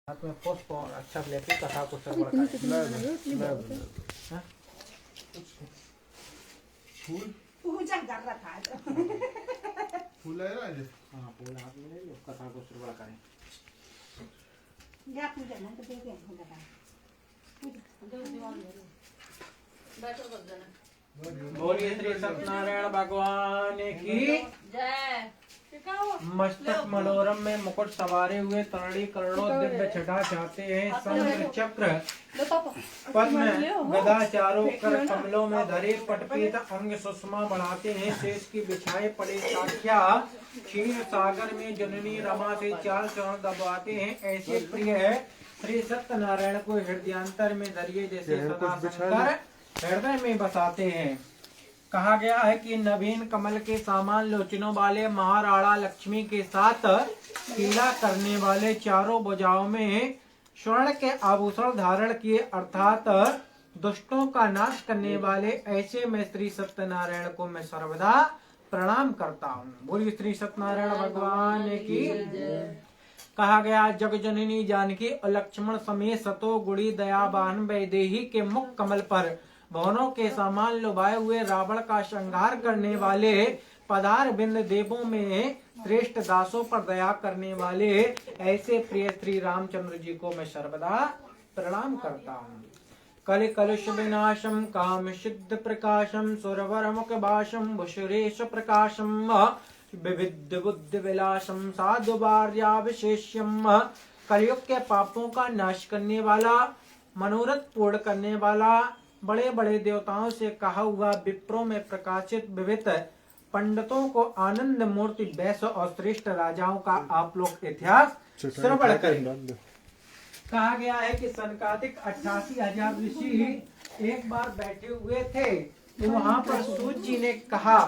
हाथ में पुष्प और अच्छा लेके कथा को श्रवण करें। फूल पूजा कर रहा था फूल है ना हाँ फूल हाथ में ले लो, कथा को श्रवण करें। क्या पूजा ना तो देखे हम बता बोलिए श्री सत्यनारायण भगवान की जय। मस्तक मनोरम में मुकुट सवारे हुए तरणी करोड़ों दिव्य छटा चाहते हैं। शंख चक्र पद्म गदा चारों कर कमलों में धरे पटपीत अंग सुषमा बढ़ाते हैं। शेष की बिछाए पड़े साख्या क्षीर सागर में जननी रमा से चार चरण दबाते हैं। ऐसे प्रिय है श्री सत्यनारायण को हृदयांतर में धरिए जैसे सदा शंकर हृदय में बसाते हैं। कहा गया है कि नवीन कमल के सामान लोचनों वाले महाराणा लक्ष्मी के साथ क्रीड़ा करने वाले चारों भुजाओं में स्वर्ण के आभूषण धारण किए अर्थात दुष्टों का नाश करने वाले ऐसे में श्री सत्यनारायण को मैं सर्वदा प्रणाम करता हूँ। बोलिए श्री सत्यनारायण भगवान की। कहा गया जग जननी जानकी लक्ष्मण समेत सतो गुड़ी दयावान वैदेही के मुख कमल पर भवनों के सामान लुभाए हुए रावण का संहार करने वाले पदार बिंद देवों में श्रेष्ठ दासों पर दया करने वाले ऐसे प्रिय श्री रामचंद्र जी को मैं सर्वदा प्रणाम करता हूँ। कलि कलुष विनाशम काम सिद्ध प्रकाशम सुरवर मुख भाषम भुषुरेश प्रकाशम विविध बुद्धि विलासम साधु भार्या विशेष्यम। कलयुग के पापों का नाश करने वाला मनोरथ पूर्ण करने वाला बड़े बड़े देवताओं से कहा हुआ विप्रों में प्रकाशित विविध पंडितों को आनंद मूर्ति वैश्य और श्रेष्ठ राजाओं का आप लोग इतिहास श्रवण करें। कहा गया है कि सनकादिक 88,000 ऋषि एक बार बैठे हुए थे तो वहां पर सूत जी ने कहा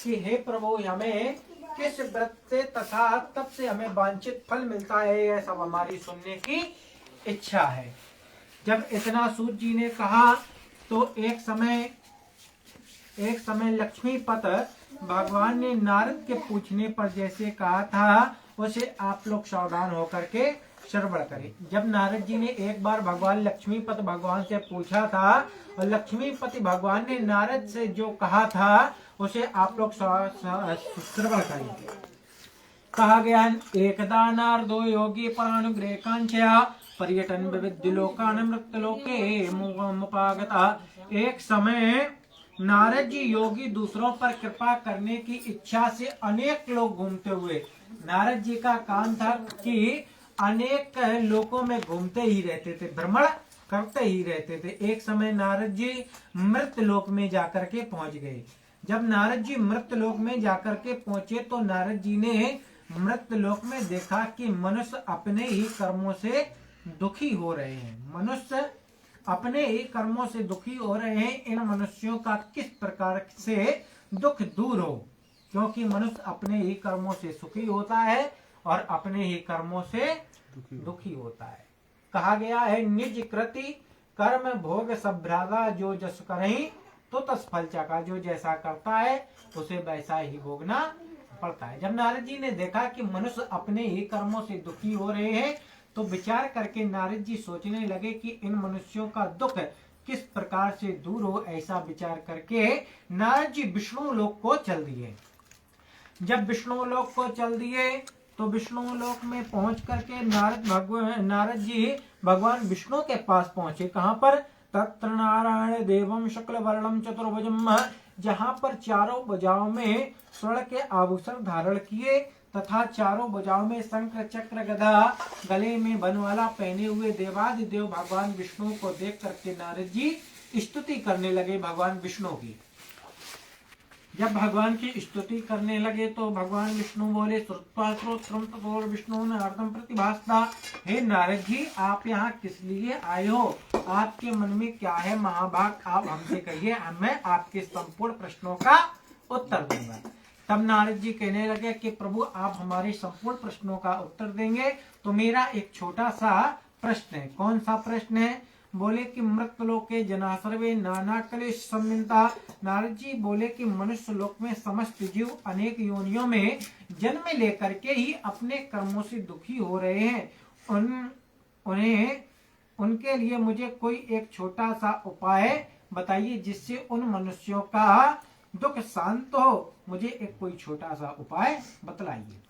कि हे प्रभु हमें किस व्रत से तथा तब से हमें वांछित फल मिलता है, यह सब हमारी सुनने की इच्छा है। जब इतना सूत जी ने कहा तो एक समय लक्ष्मीपत भगवान ने नारद के पूछने पर जैसे कहा था उसे आप लोग सावधान होकर के श्रवण करें। जब नारद जी ने एक बार भगवान लक्ष्मीपत भगवान से पूछा था और लक्ष्मीपति भगवान ने नारद से जो कहा था उसे आप लोग श्रवण करें। कहा गया एकदा नारदो योगी परानुग्रह कांक्षया पर्यटन विविध लोकान मृत्युलोके मुपागता। एक समय नारद जी योगी दूसरों पर कृपा करने की इच्छा से अनेक लोग घूमते हुए, नारद जी का काम था कि अनेक लोकों में घूमते ही रहते थे, भ्रमण करते ही रहते थे। एक समय नारद जी मृत लोक में जाकर के पहुंच गए। जब नारद जी मृत लोक में जाकर के पहुंचे तो नारद जी ने मृत लोक में देखा कि मनुष्य अपने ही कर्मों से दुखी हो रहे हैं। मनुष्य अपने ही कर्मों से दुखी हो रहे हैं। इन मनुष्यों का किस प्रकार से दुख दूर हो, क्योंकि मनुष्य अपने ही कर्मों से सुखी होता है और अपने ही कर्मों से दुखी होता है। कहा गया है निज कृति कर्म भोग सभ्राता जो जस करहीं तो तत्फल चाका। जो जैसा करता है उसे वैसा ही भोगना पड़ता है। जब नारद जी ने देखा कि मनुष्य अपने ही कर्मों से दुखी हो रहे हैं तो विचार करके नारद जी सोचने लगे कि इन मनुष्यों का दुख किस प्रकार से दूर हो। ऐसा विचार करके नारद जी विष्णु लोक को चल दिए। जब विष्णु लोक को चल दिए तो विष्णु लोक में पहुंच करके नारद जी भगवान विष्णु के पास पहुंचे। कहां पर? तत्र नारायण देवम शुक्ल वर्णम चतुर्भुजम, जहां पर चारों भुजाओं में स्वर्ण के आभूषण धारण किए तथा चारों भुजाओं में शंख चक्र गदा गले में बनवाला पहने हुए देवादिदेव भगवान विष्णु को देख करके नारद जी स्तुति करने लगे भगवान विष्णु की। जब भगवान की स्तुति करने लगे तो भगवान विष्णु बोले श्रुत्वा विष्णु ने अर्धम प्रतिभासता। हे नारद जी आप यहाँ किस लिए आए हो? आपके मन में क्या है महाभाग, आप हमसे कहिए, मैं आपके संपूर्ण प्रश्नों का उत्तर दूंगा। तब नारद जी कहने लगे कि प्रभु आप हमारे संपूर्ण प्रश्नों का उत्तर देंगे तो मेरा एक छोटा सा प्रश्न है। कौन सा प्रश्न है? बोले कि मृत्युलोके जना सर्वे नाना क्लेश सम्मिता। नारद जी बोले कि मनुष्य लोक में समस्त जीव अनेक योनियों में जन्म लेकर के ही अपने कर्मों से दुखी हो रहे हैं। उन्हें उनके लिए मुझे कोई एक छोटा सा उपाय बताइए जिससे उन मनुष्यों का दुख शांत हो। मुझे एक कोई छोटा सा उपाय बतलाइए।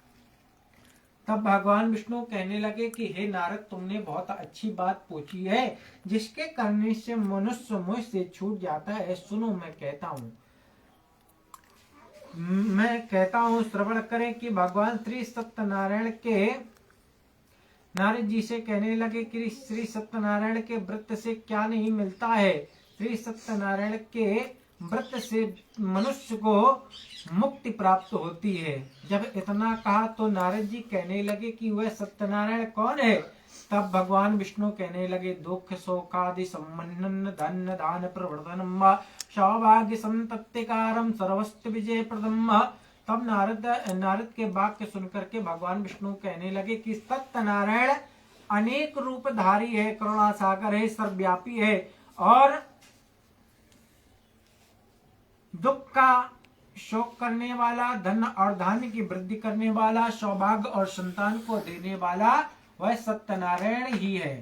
तब भगवान विष्णु कहने लगे कि हे नारद, तुमने बहुत अच्छी बात पूछी है जिसके करने से मनुष्य मुझ से छूट जाता है। सुनो, मैं कहता हूँ, श्रवण करें कि भगवान श्री सत्यनारायण के नारद जी से कहने लगे कि श्री सत्यनारायण के व्रत से क्या नहीं मिलता है। श्री सत्यनारायण के व्रत से मनुष्य को मुक्ति प्राप्त होती है। जब इतना कहा तो नारद जी कहने लगे कि वह सत्यनारायण कौन है। तब भगवान विष्णु कहने लगे, दुख शोकादि सम्मन्नन धन दान प्रवर्धनम सौभाग्य संततिकारम सर्वस्व विजय प्रदम। तब नारद के वाक्य सुनकर के भगवान विष्णु कहने लगे कि सत्यनारायण अनेक रूपधारी है, करुणा सागर है, सर्वव्यापी है और दुख का शोक करने वाला, धन और धान्य की वृद्धि करने वाला, सौभाग्य और संतान को देने वाला वह सत्यनारायण ही है।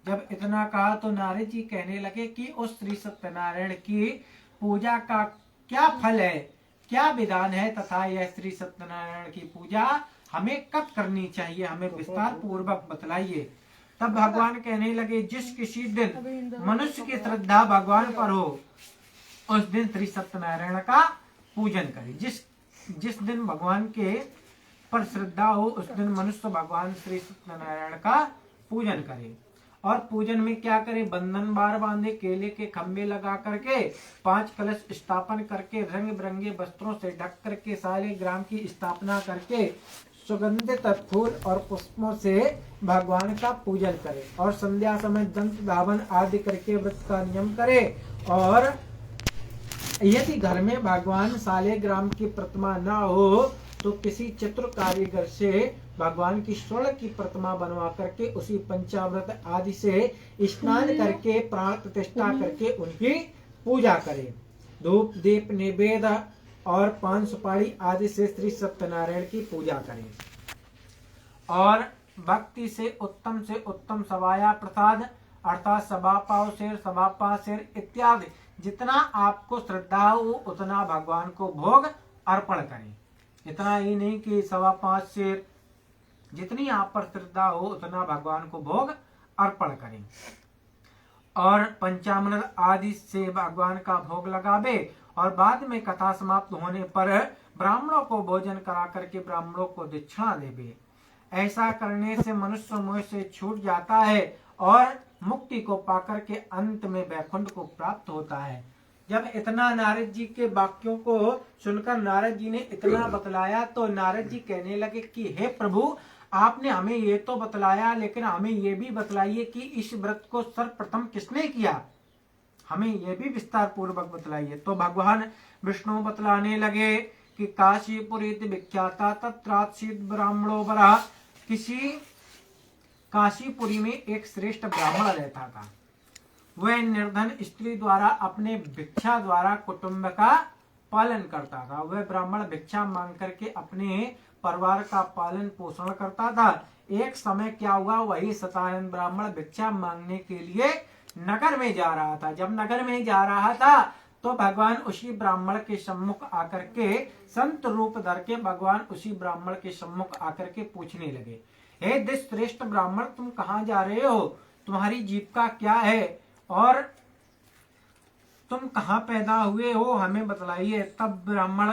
जब इतना कहा तो नारद जी कहने लगे कि उस श्री सत्यनारायण की पूजा का क्या फल है, क्या विधान है तथा यह श्री सत्यनारायण की पूजा हमें कब करनी चाहिए, हमें विस्तार पूर्वक बतलाइए। तब भगवान कहने लगे, जिस किसी दिन मनुष्य की श्रद्धा भगवान पर हो उस दिन श्री सत्यनारायण का पूजन करे। जिस दिन भगवान के पर श्रद्धा हो उस दिन मनुष्य भगवान श्री सत्यनारायण का पूजन करे। और पूजन में क्या करे, बंधन बार बांधे, केले के खंभे लगा करके 5 कलश स्थापन करके रंग बिरंगे वस्त्रों से ढक करके शालिग्राम की स्थापना करके सुगंधित फूल और पुष्पों से भगवान का पूजन करे और संध्या समय दंत धावन आदि करके व्रत का नियम करे। और यदि घर में भगवान शालिग्राम की प्रतिमा न हो तो किसी चतुर कारीगर से भगवान की स्वर्ण की प्रतिमा बनवा करके उसी पंचामृत आदि से स्नान करके प्राण प्रतिष्ठा करके उनकी पूजा करे। धूप दीप निवेद और पान सुपारी आदि से श्री सत्यनारायण की पूजा करें। और भक्ति से उत्तम सवाया प्रसाद अर्थात सवा पाव शेर इत्यादि जितना आपको श्रद्धा हो उतना भगवान को भोग अर्पण करें। इतना ही नहीं कि 5.25 शेर, जितनी आप पर श्रद्धा हो उतना भगवान को भोग अर्पण करें। और पंचामृत आदि से भगवान का भोग लगावे और बाद में कथा समाप्त होने पर ब्राह्मणों को भोजन करा करके ब्राह्मणों को दक्षिणा देवे। ऐसा करने से मनुष्य मोह से छूट जाता है और मुक्ति को पाकर के अंत में वैकुंठ को प्राप्त होता है। जब इतना नारद जी के वाक्यों को सुनकर नारद जी ने इतना बतलाया तो नारद जी कहने लगे कि हे प्रभु, आपने हमें ये तो बतलाया लेकिन हमें ये भी बतलाइए कि इस व्रत को सर्वप्रथम किसने किया, हमें ये भी विस्तार पूर्वक बतलाइए। तो भगवान विष्णु बतलाने लगे कि काशीपुरी विख्याता तत्रासीद ब्राह्मणो बरा, किसी काशीपुरी में एक श्रेष्ठ ब्राह्मण रहता था। वह निर्धन स्त्री द्वारा अपने भिक्षा द्वारा कुटुंब का पालन करता था। वह ब्राह्मण भिक्षा मांग करके अपने परिवार का पालन पोषण करता था। एक समय क्या हुआ, वही सतानंद ब्राह्मण भिक्षा मांगने के लिए नगर में जा रहा था। जब नगर में जा रहा था तो भगवान उसी ब्राह्मण के सम्मुख आकर के संत रूप धर के भगवान उसी ब्राह्मण के सम्मुख आकर के पूछने लगे, हे दिस श्रेष्ठ ब्राह्मण, तुम कहाँ जा रहे हो, तुम्हारी जीविका क्या है और तुम कहाँ पैदा हुए हो, हमें बतलाइए। तब ब्राह्मण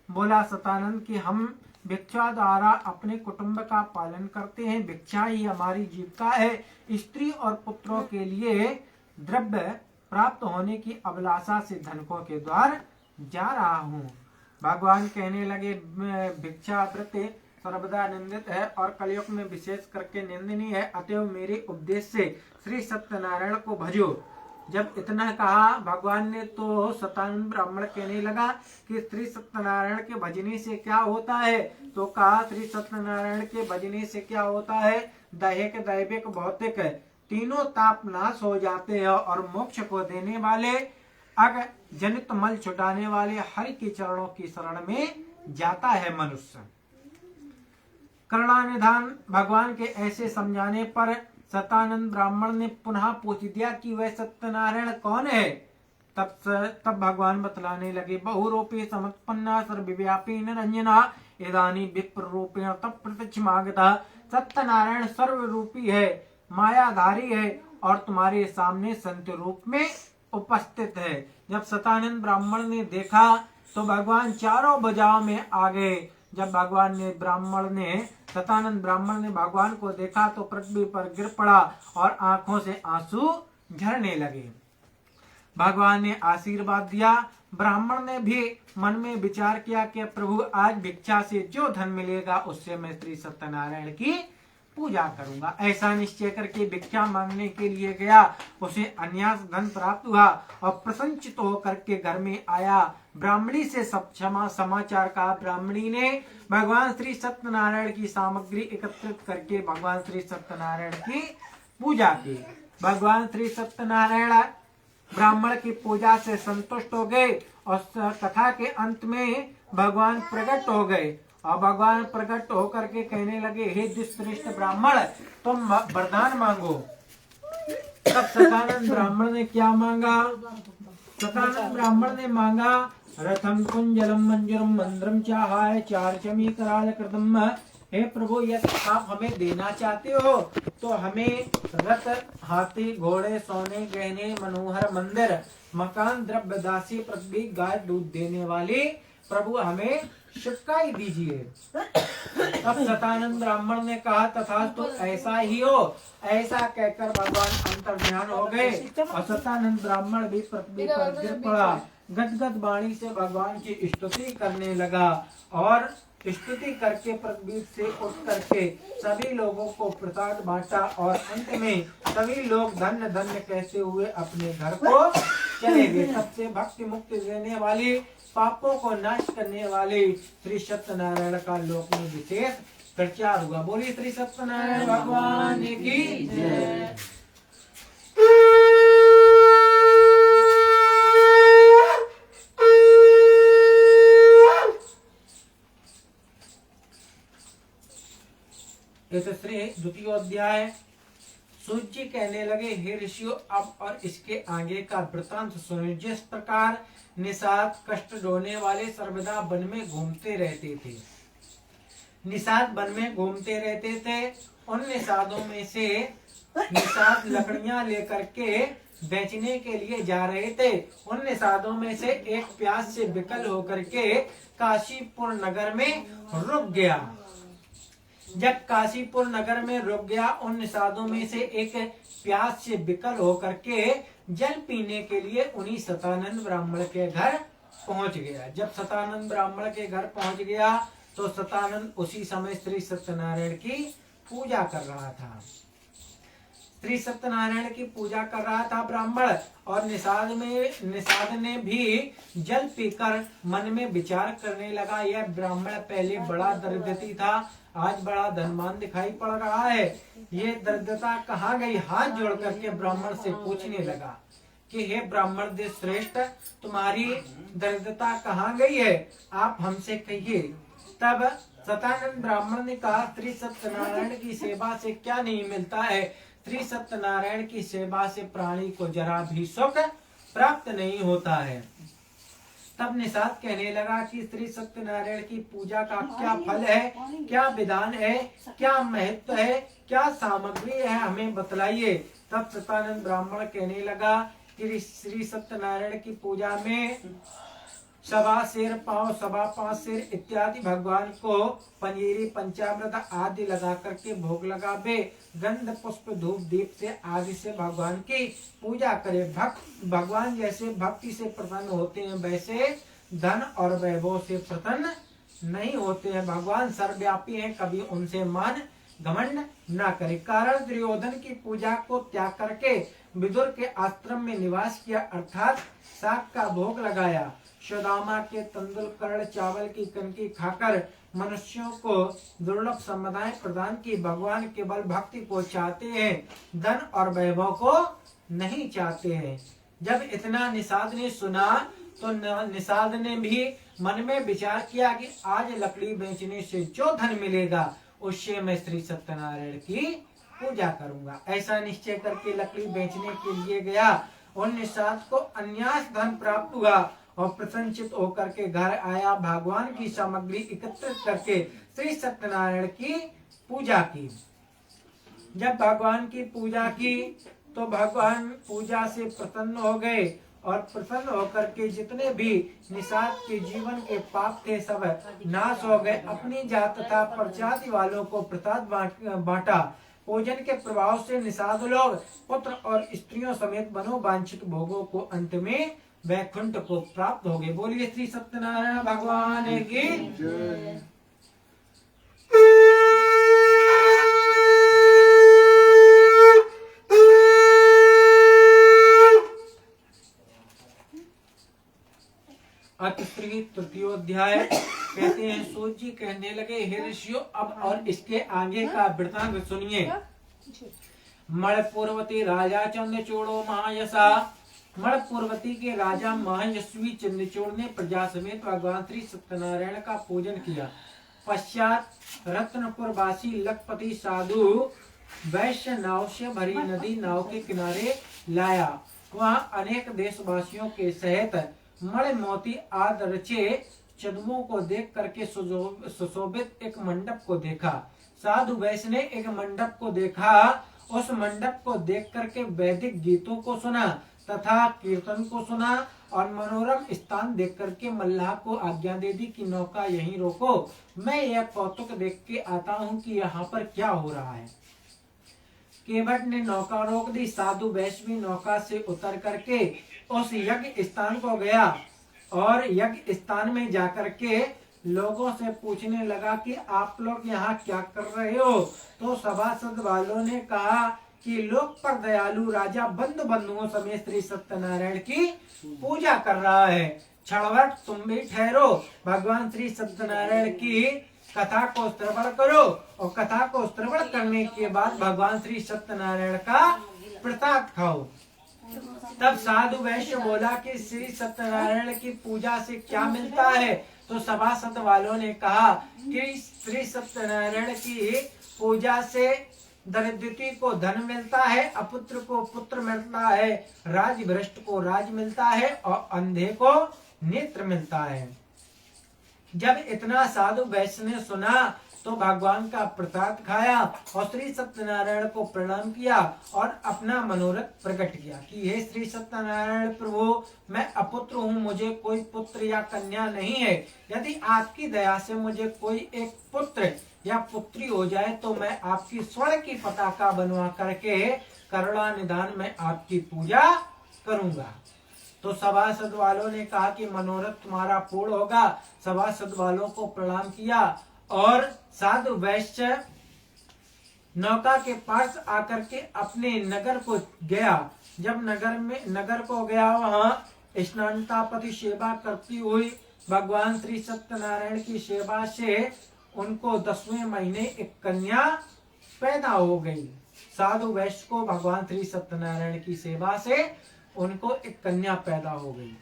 बोला, सतानंद, कि हम भिक्षा द्वारा अपने कुटुंब का पालन करते हैं, भिक्षा ही हमारी जीविका है। स्त्री और पुत्रों के लिए द्रव्य प्राप्त होने की अभिलाषा से धनकों के द्वार जा रहा हूँ। भगवान कहने लगे, भिक्षा व्रत सर्वदा निंदित है और कलयुग में विशेष करके निंदनीय है, अतएव मेरे उपदेश से श्री सत्यनारायण को भजो। जब इतना कहा भगवान ने तो सतानंद ब्राह्मण कहने लगा कि श्री सत्यनारायण के भजने से क्या होता है। तो कहा, श्री सत्यनारायण के भजने से क्या होता है, दैहिक दैविक भौतिक तीनों ताप नाश हो जाते हैं और मोक्ष को देने वाले अग जनित मल छुटाने वाले हरि के चरणों की शरण में जाता है मनुष्य। करुणानिधान भगवान के ऐसे समझाने पर सतानंद ब्राह्मण ने पुनः पूछ दिया कि वह सत्यनारायण कौन है। तब भगवान बतलाने लगे, बहुरूपी समुत्पन्ना सर्वव्यापी निरंजना इदानी विप्र रूपेण तब प्रत्यक्षमागता। सत्यनारायण सर्वरूपी है, मायाधारी है और तुम्हारे सामने संत रूप में उपस्थित है। जब सतानंद ब्राह्मण ने देखा तो भगवान चारों भुजाओं में आ गए। जब सतानंद ब्राह्मण ने भगवान को देखा तो पृथ्वी पर गिर पड़ा और आंखों से आंसू झरने लगे। भगवान ने आशीर्वाद दिया। ब्राह्मण ने भी मन में विचार किया कि प्रभु आज भिक्षा से जो धन मिलेगा उससे मैं श्री सत्यनारायण की पूजा करूंगा। ऐसा निश्चय करके भिक्षा मांगने के लिए गया। उसे अन्यास धन प्राप्त हुआ और प्रसन्नचित्त होकर के घर में आया। ब्राह्मणी से सब समाचार का ब्राह्मणी ने भगवान श्री सत्यनारायण की सामग्री एकत्रित करके भगवान श्री सत्यनारायण की पूजा की। भगवान श्री सत्यनारायण ब्राह्मण की पूजा से संतुष्ट हो गए और कथा के अंत में भगवान प्रकट हो गए और भगवान प्रकट होकर के कहने लगे, हे दुष्श्रेष्ठ ब्राह्मण, तुम वरदान मांगो। तब सतानंद ब्राह्मण ने क्या मांगा? सतानंद ब्राह्मण ने मांगा, रथम कुंजलम मंजरम मंद्रम चाहाय चार्चमी कराल कृतम। हे प्रभु, यदि आप हमें देना चाहते हो तो हमें रथ, हाथी, घोड़े, सोने, गहने, मनोहर मंदिर, मकान, द्रव्य, दासी, पृथ्वी, गाय, दूध देने वाली प्रभु हमें शिकाई दीजिए। तब सतानंद ब्राह्मण ने कहा, तथा तो ऐसा ही हो। ऐसा कहकर भगवान अंतर्ध्यान हो गए और सतानंद ब्राह्मण भी पृथ्वी पर गिर पड़ा। गदगद वाणी से भगवान की स्तुति करने लगा और स्तुति करके पृथ्वी से उठ करके सभी लोगों को प्रसाद बांटा और अंत में सभी लोग धन्य धन्य कहते हुए अपने घर को चले गए। सबसे भक्ति मुक्ति देने वाली, पापों को नाश करने वाले श्री सत्यनारायण का लोक में विशेष प्रचार हुआ। बोलिए श्री सत्यनारायण भगवान की जय। श्री द्वितीय अध्याय। सूत जी कहने लगे, हे ऋषियों, अब और इसके आगे का वृतांत सुनो। जिस प्रकार निषाद कष्ट ढोने वाले सर्वदा वन में घूमते रहते थे, निषाद वन में घूमते रहते थे, उन निषादों में से निषाद लकड़ियां लेकर के बेचने के लिए जा रहे थे। उन निषादों में से एक प्यास से विकल होकर के काशीपुर नगर में रुक गया। जब काशीपुर नगर में रुक गया, उन निषादों में से एक प्यास से विकल होकर के जल पीने के लिए उन्हीं सतानंद ब्राह्मण के घर पहुंच गया। जब सतानंद ब्राह्मण के घर पहुंच गया तो सतानंद उसी समय श्री सत्यनारायण की पूजा कर रहा था। श्री सत्यनारायण की पूजा कर रहा था ब्राह्मण, और निषाद ने भी जल पीकर मन में विचार करने लगा, यह ब्राह्मण पहले बड़ा दरिद्रती था, आज बड़ा धनवान दिखाई पड़ रहा है, ये दरिद्रता कहाँ गई। हाथ जोड़ करके ब्राह्मण से पूछने लगा कि हे ब्राह्मण देश श्रेष्ठ, तुम्हारी दरिद्रता कहाँ गई है, आप हमसे कहिए। तब सतानंद ब्राह्मण ने कहा, श्री सत्यनारायण की सेवा से क्या नहीं मिलता है, श्री सत्यनारायण की सेवा से प्राणी को जरा भी सुख प्राप्त नहीं होता है। तब निषाद कहने लगा कि श्री सत्यनारायण की पूजा का क्या फल है, क्या विधान है, क्या महत्व है, क्या सामग्री है, हमें बतलाइए। तब सतानंद ब्राह्मण कहने लगा कि श्री सत्यनारायण की पूजा में सवा शेर पांव, सवा 5 शेर इत्यादि भगवान को पंजीरी, पंचामृत आदि लगा करके भोग लगावे, गंध पुष्प धूप दीप से आदि से भगवान की पूजा करे। भगवान जैसे भक्ति से प्रसन्न होते हैं वैसे धन और वैभव से प्रसन्न नहीं होते हैं। भगवान सर्वव्यापी हैं, कभी उनसे मान घमंड न करे। कारण दुर्योधन की पूजा को त्याग करके विदुर के आश्रम में निवास किया, अर्थात शाक का भोग लगाया। सुदामा के तंदुल कर्ण चावल की कनकी खाकर मनुष्यों को दुर्लभ संपदाएं प्रदान की। भगवान केवल भक्ति को चाहते हैं, धन और वैभव को नहीं चाहते हैं। जब इतना निषाद ने सुना तो निषाद ने भी मन में विचार किया कि आज लकड़ी बेचने से जो धन मिलेगा उससे मैं श्री सत्यनारायण की पूजा करूंगा। ऐसा निश्चय करके लकड़ी बेचने के लिए गया और निषाद को अन्यास धन प्राप्त हुआ और प्रसन्नचित होकर के घर आया। भगवान की सामग्री एकत्रित करके श्री सत्यनारायण की पूजा की। जब भगवान की पूजा की तो भगवान पूजा से प्रसन्न हो गए और प्रसन्न होकर के जितने भी निषाद के जीवन के पाप थे सब नाश हो गए। अपनी जात तथा प्रजाति वालों को प्रसाद बांटा। पूजन के प्रभाव से निषाद लोग पुत्र और स्त्रियों समेत मनोवांछित भोगों को अंत में वैकुंठ को प्राप्त हो गए। बोलिए श्री सत्यनारायण भगवान की जय। अतिश्री तृतीयोध्याय। कहते हैं सूत जी कहने लगे, हे ऋषियों अब और इसके आगे का वृतांत सुनिए। मणिपूर्वती राजा चंद्रचूड़ो महायशा। मणिपूर्वती के राजा महायशवी चंद्रचूड़ ने प्रजा समेत भगवान श्री सत्यनारायण का पूजन किया। पश्चात रत्नपुर वासी लखपति साधु वैश्य नाव से भरी नदी नाव के किनारे लाया। वहाँ अनेक देशवासियों के सहित मणि मोती आदि रचे चंदुओं को देख करके सुशोभित एक मंडप को देखा। साधु वैश्य ने एक मंडप को देखा। उस मंडप को देख करके वैदिक गीतों को सुना तथा कीर्तन को सुना और मनोरम स्थान देख करके मल्लाह को आज्ञा दे दी कि नौका यहीं रोको, मैं यह कौतुक देख के आता हूँ कि यहाँ पर क्या हो रहा है। केवट ने नौका रोक दी। साधु वैश्य भी नौका से उतर करके उस यज्ञ स्थान को गया और यज्ञ स्थान में जाकर के लोगों से पूछने लगा कि आप लोग यहाँ क्या कर रहे हो। तो सभासद वालों ने कहा कि लोक पर दयालु राजा बंधु बंधुओं समेत श्री सत्यनारायण की पूजा कर रहा है। छड़वट तुम भी ठहरो, भगवान श्री सत्यनारायण की कथा को श्रवण करो और कथा को श्रवण करने के बाद भगवान श्री सत्यनारायण का प्रसाद खाओ। तब साधु वैश्य बोला कि श्री सत्यनारायण की पूजा से क्या मिलता है। तो सभासद वालों ने कहा कि श्री सत्यनारायण की पूजा से दरिद्रती को धन मिलता है, अपुत्र को पुत्र मिलता है, राजभ्रष्ट को राज मिलता है और अंधे को नेत्र मिलता है। जब इतना साधु वैश्य ने सुना तो भगवान का प्रसाद खाया और श्री सत्यनारायण को प्रणाम किया और अपना मनोरथ प्रकट किया कि हे श्री सत्यनारायण प्रभु, मैं अपुत्र हूँ, मुझे कोई पुत्र या कन्या नहीं है। यदि आपकी दया से मुझे कोई एक पुत्र या पुत्री हो जाए तो मैं आपकी स्वर्ण की पताका बनवा करके करुणा निदान में आपकी पूजा करूंगा। तो सभासद वालों ने कहा कि मनोरथ तुम्हारा पूर्ण होगा। सभासद वालों को प्रणाम किया और साधु वैश्य नौका के पास आकर के अपने नगर को गया। जब नगर को गया, वहाँ स्नानतापति सेवा करती हुई भगवान श्री सत्यनारायण की सेवा से उनको 10वें महीने एक कन्या पैदा हो गई। साधु वैश्य को भगवान श्री सत्यनारायण की सेवा से उनको एक कन्या पैदा हो गई।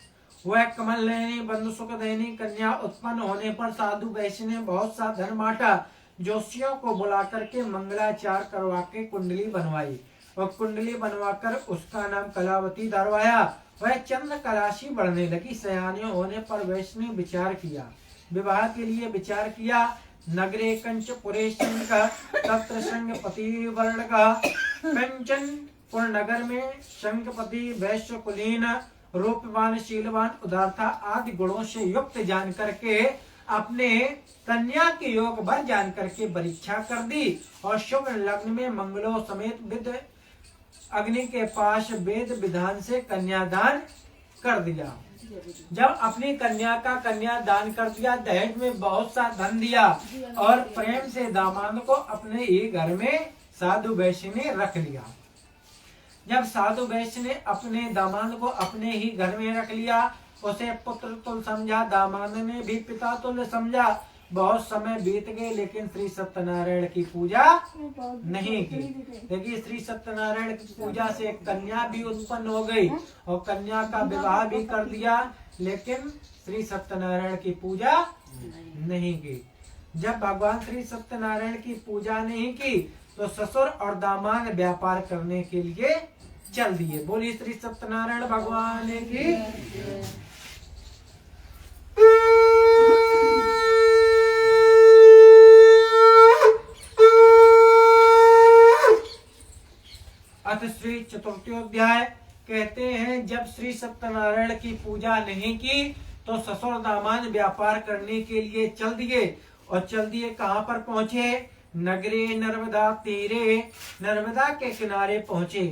वह कमल नयनी बंधु सुख देनी कन्या उत्पन्न होने पर साधु वैश्य ने बहुत सा धन बांटा। जोशियों को बुला करके मंगलाचार करवा के कुंडली बनवाई और कुंडली बनवाकर उसका नाम कलावती धरवाया। वह चंद्र कलाशी बढ़ने लगी। सयाने होने पर वैश्य ने विचार किया, विवाह के लिए विचार किया। नगरे कंच पुरे तत्र संगपति वर्ण का कंचनपुर नगर में संगपति वैश्य कुलीन रूपवान शीलवान उदारता आदि गुणों से युक्त जान करके अपने कन्या के योग भर जान करके परीक्षा कर दी और शुभ लग्न में मंगलों समेत विद अग्नि के पास वेद विधान से कन्यादान कर दिया। जब अपनी कन्या का कन्यादान कर दिया, दहेज में बहुत सा धन दिया और प्रेम से दामाद को अपने ही घर में साधु वैश्य ने रख लिया। जब साधु वैश्य ने अपने दामाद को अपने ही घर में रख लिया, उसे पुत्र तुल्य समझा, दामाद ने भी पिता तुल्य समझा। बहुत समय बीत गए लेकिन श्री सत्यनारायण की पूजा नहीं की। देखिए श्री सत्यनारायण की पूजा से एक कन्या भी उत्पन्न हो गई और कन्या का विवाह भी कर दिया, लेकिन श्री सत्यनारायण की पूजा नहीं की। जब भगवान श्री सत्यनारायण की पूजा नहीं की तो ससुर और दामाद व्यापार करने के लिए चल दिए। बोलिए श्री सत्यनारायण भगवान की। अथ श्री चतुर्थोध्याय कहते हैं, जब श्री सत्यनारायण की पूजा नहीं की तो ससुर दामाद व्यापार करने के लिए चल दिए। और चल दिए कहाँ पर पहुंचे? नगरे नर्मदा तीरे, नर्मदा के किनारे पहुंचे।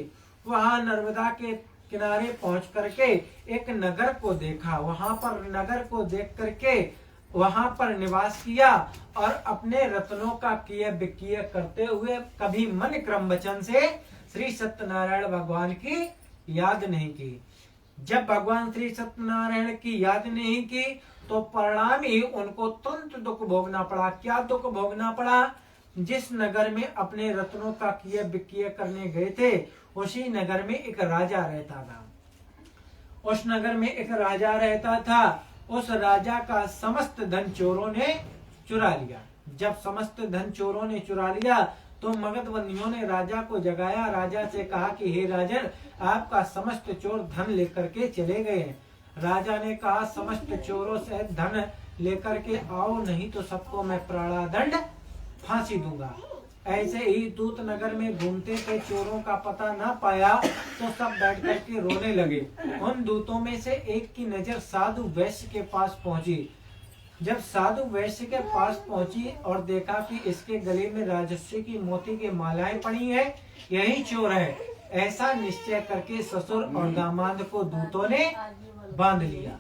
वहां नर्मदा के किनारे पहुंच करके एक नगर को देखा। वहां पर नगर को देख करके वहां पर निवास किया और अपने रत्नों का किए विकिय करते हुए कभी मन क्रम वचन से श्री सत्यनारायण भगवान की याद नहीं की। जब भगवान श्री सत्यनारायण की याद नहीं की तो परिणाम ही उनको तुरंत दुख भोगना पड़ा। क्या दुख भोगना पड़ा? जिस नगर में अपने रत्नों का किए विकिय करने गए थे उसी नगर में एक राजा रहता था। उस नगर में एक राजा रहता था। उस राजा का समस्त धन चोरों ने चुरा लिया। जब समस्त धन चोरों ने चुरा लिया तो मगधवंदियों ने राजा को जगाया। राजा से कहा कि हे राजन, आपका समस्त चोर धन लेकर के चले गए। राजा ने कहा, समस्त चोरों से धन लेकर के आओ, नहीं तो सबको मैं प्राणादंड फांसी दूंगा। ऐसे ही दूत नगर में घूमते थे, चोरों का पता ना पाया तो सब बैठ कर के रोने लगे। उन दूतों में से एक की नजर साधु वैश्य के पास पहुंची। जब साधु वैश्य के पास पहुंची और देखा कि इसके गले में राजस्व की मोती की मालाएं पड़ी है, यही चोर है, ऐसा निश्चय करके ससुर और दामाद को दूतों ने बांध लिया।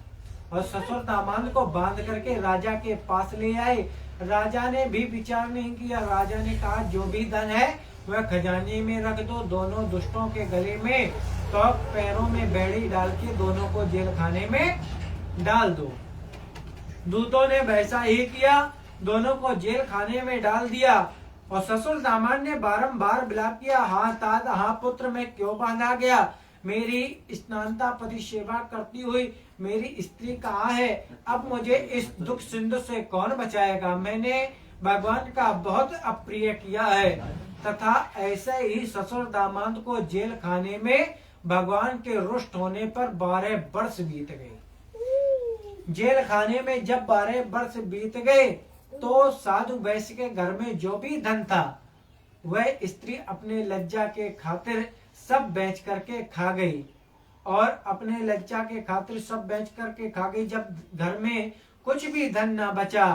और ससुर दामाद को बांध करके राजा के पास ले आए। राजा ने भी विचार नहीं किया। राजा ने कहा, जो भी धन है वह खजाने में रख दो। दोनों दुष्टों के गले में तो पैरों में बेड़ी डाल के दोनों को जेल खाने में डाल दो। दूतों ने वैसा ही किया, दोनों को जेल खाने में डाल दिया। और ससुर दामाद ने बारंबार विलाप किया, हाँ तात, हाँ पुत्र, मैं क्यों बांधा गया? मेरी स्नानता पति सेवा करती हुई मेरी स्त्री कहाँ है? अब मुझे इस दुख सिंधु से कौन बचाएगा? मैंने भगवान का बहुत अप्रिय किया है। तथा ऐसे ही ससुर दामाद को जेल खाने में भगवान के रुष्ट होने पर 12 वर्ष बीत गए। जेल खाने में जब 12 वर्ष बीत गए तो साधु वैश्य के घर में जो भी धन था वह स्त्री अपने लज्जा के खातिर सब बेच करके खा गई। और अपने लज्जा के खातिर सब बेच करके खा गई। जब घर में कुछ भी धन ना बचा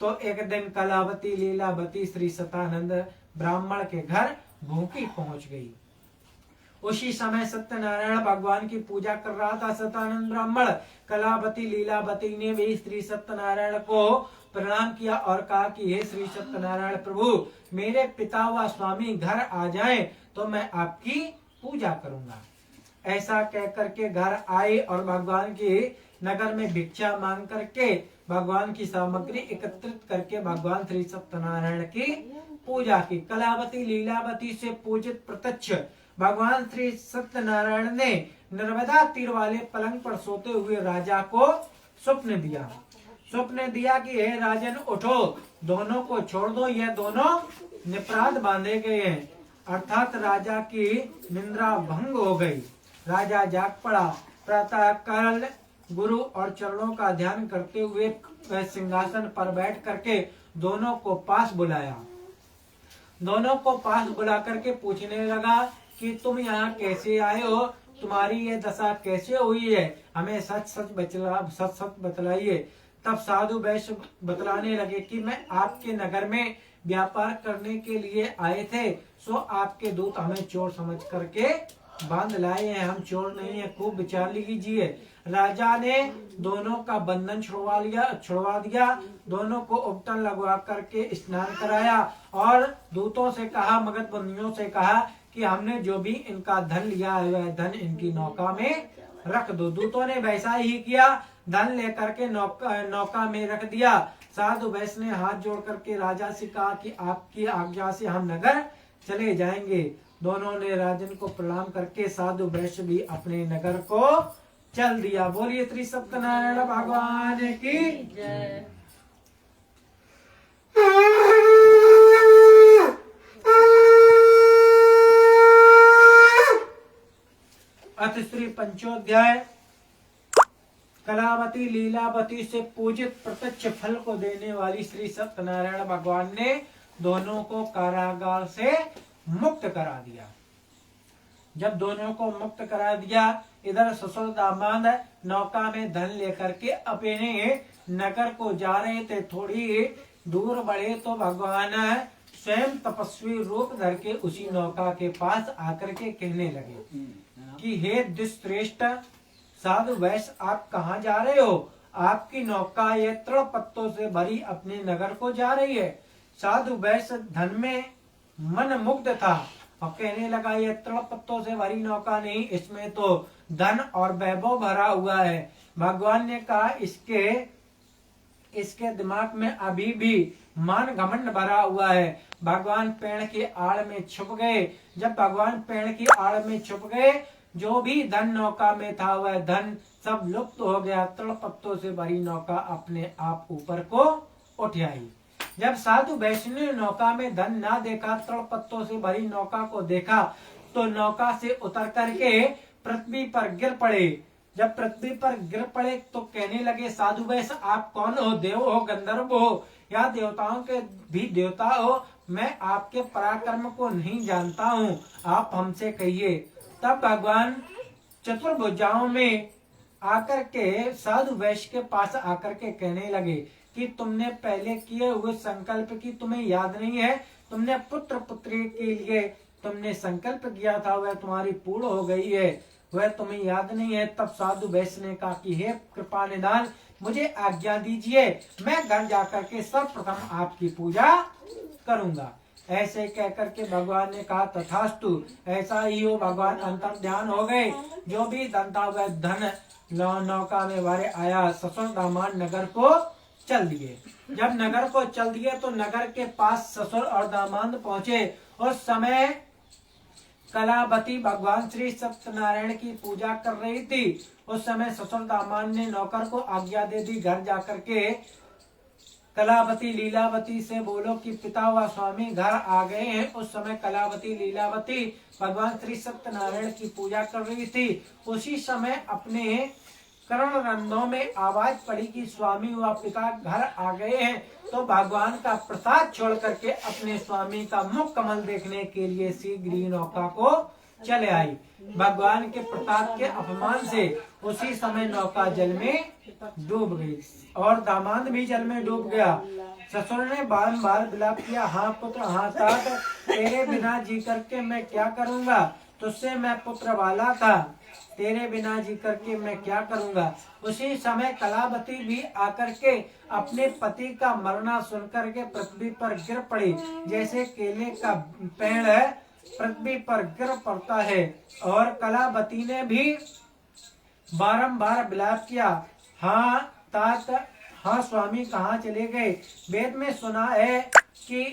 तो एक दिन कलावती लीलावती श्री सतानंद ब्राह्मण के घर भूखी पहुंच गई। उसी समय सत्यनारायण भगवान की पूजा कर रहा था सतानंद ब्राह्मण। कलावती लीलावती ने भी श्री सत्यनारायण को प्रणाम किया और कहा कि हे श्री सत्यनारायण प्रभु, मेरे पिता व स्वामी घर आ जाएं तो मैं आपकी पूजा करूंगा। ऐसा कह करके घर आए और भगवान के नगर में भिक्षा मांग करके भगवान की सामग्री एकत्रित करके भगवान श्री सत्यनारायण की पूजा की। कलावती लीलावती से पूजित प्रत्यक्ष भगवान श्री सत्यनारायण ने नर्मदा तीर वाले पलंग पर सोते हुए राजा को स्वप्न दिया। स्वप्न दिया कि हे राजन, उठो, दोनों को छोड़ दो, ये दोनों निपराध बांधे गए हैं। अर्थात राजा की निंद्रा भंग हो गई। राजा जाग पड़ा। प्रातः काल गुरु और चरणों का ध्यान करते हुए वह सिंहासन पर बैठ करके दोनों को पास बुलाया। दोनों को पास बुला करके पूछने लगा कि तुम यहाँ कैसे आए हो? तुम्हारी ये दशा कैसे हुई है? हमें सच सच बतलाइए। तब साधु वैश्य बतलाने लगे कि मैं आपके नगर में व्यापार करने के लिए आए थे, सो आपके दूत हमें चोर समझ करके बांध लाए हैं। हम चोर नहीं है, खूब विचार लीजिए। राजा ने दोनों का बंधन छुड़वा दिया। दोनों को उपटन लगवा करके स्नान कराया और दूतों से कहा, मगधबंदियों से कहा कि हमने जो भी इनका धन लिया है वह धन इनकी नौका में रख दो। दूतों ने वैसा ही किया, धन लेकर के नौका में रख दिया। साधु वैश्य ने हाथ जोड़ करके राजा से कहा कि आपकी आज्ञा से हम नगर चले जाएंगे। दोनों ने राजन को प्रणाम करके साधु वैश्य भी अपने नगर को चल दिया। बोलिए श्री सत्यनारायण भगवान की जय। अथ श्री पंचोध्याय। कलावती लीलावती से पूजित प्रत्यक्ष फल को देने वाली श्री सत्यनारायण भगवान ने दोनों को कारागार से मुक्त करा दिया। जब दोनों को मुक्त करा दिया, इधर ससुर दामाद नौका में धन लेकर के अपने नगर को जा रहे थे। थोड़ी दूर बढ़े तो भगवान स्वयं तपस्वी रूप धर के उसी नौका के पास आकर के कहने लगे कि हे दुष्श्रेष्ठ साधु वैश्य, आप कहाँ जा रहे हो? आपकी नौका ये तृण पत्तों से भरी अपने नगर को जा रही है। साधु वैश्य धन में मन मुग्ध था और कहने लगा, ये तृण पत्तों से भरी नौका नहीं, इसमें तो धन और वैभव भरा हुआ है। भगवान ने कहा, इसके दिमाग में अभी भी मान घमंड भरा हुआ है। भगवान पेड़ की आड़ में छुप गए। जब भगवान पेड़ की आड़ में छुप गए, जो भी धन नौका में था वह धन सब लुप्त हो गया। तृण पत्तों से भरी नौका अपने आप ऊपर को उठ आई। जब साधु वैश्य ने नौका में धन ना देखा, तृण पत्तों से भरी नौका को देखा, तो नौका से उतर करके पृथ्वी पर गिर पड़े। जब पृथ्वी पर गिर पड़े तो कहने लगे, साधु वैश्य आप कौन हो? देव हो, गंधर्व हो या देवताओं के भी देवता हो? मैं आपके पराक्रम को नहीं जानता हूँ, आप हमसे कहिए। तब भगवान चतुर्भुजाओं में आकर के साधु वैश्य के पास आकर के कहने लगे कि तुमने पहले किए हुए संकल्प की तुम्हें याद नहीं है? तुमने पुत्र पुत्री के लिए तुमने संकल्प किया था, वह तुम्हारी पूर्ण हो गई है, वह तुम्हें याद नहीं है। तब साधु वैश्य ने कहा कि हे कृपा निधान, मुझे आज्ञा दीजिए, मैं घर जाकर के सर्वप्रथम आपकी पूजा करूंगा। ऐसे कहकर के भगवान ने कहा, तथास्तु, ऐसा ही हो। भगवान अंतर ध्यान हो गए। जो भी धन था वह धन नौका में भरे आया। ससुर दामाद नगर को चल दिए। जब नगर को चल दिए तो नगर के पास ससुर और दामाद पहुंचे। उस समय कलावती भगवान श्री सत्यनारायण की पूजा कर रही थी। उस समय ससुर दामाद ने नौकर को आज्ञा दे दी, घर जाकर के कलावती लीलावती से बोलो कि पिता व स्वामी घर आ गए हैं। उस समय कलावती लीलावती भगवान श्री सत्यनारायण की पूजा कर रही थी। उसी समय अपने कर्ण रंध्रों में आवाज पड़ी कि स्वामी व पिता घर आ गए हैं। तो भगवान का प्रसाद छोड़ करके अपने स्वामी का मुख कमल देखने के लिए शीघ्र ही नौका को चले आई। भगवान के प्रताप के अपमान से उसी समय नौका जल में डूब गई और दामाद भी जल में डूब गया। ससुर ने बारंबार विलाप किया, हाँ पुत्र, हाँ तात, तेरे बिना जी करके मैं क्या करूंगा? तुझसे मैं पुत्र वाला था, तेरे बिना जी करके मैं क्या करूंगा? उसी समय कलावती भी आकर के अपने पति का मरना सुनकर के पृथ्वी पर गिर पड़ी। जैसे केले का पेड़ है पृथ्वी पर गिर पड़ता है। और कलावती ने भी बारंबार विलाप किया, हाँ तात, हाँ स्वामी कहाँ चले गए? वेद में सुना है कि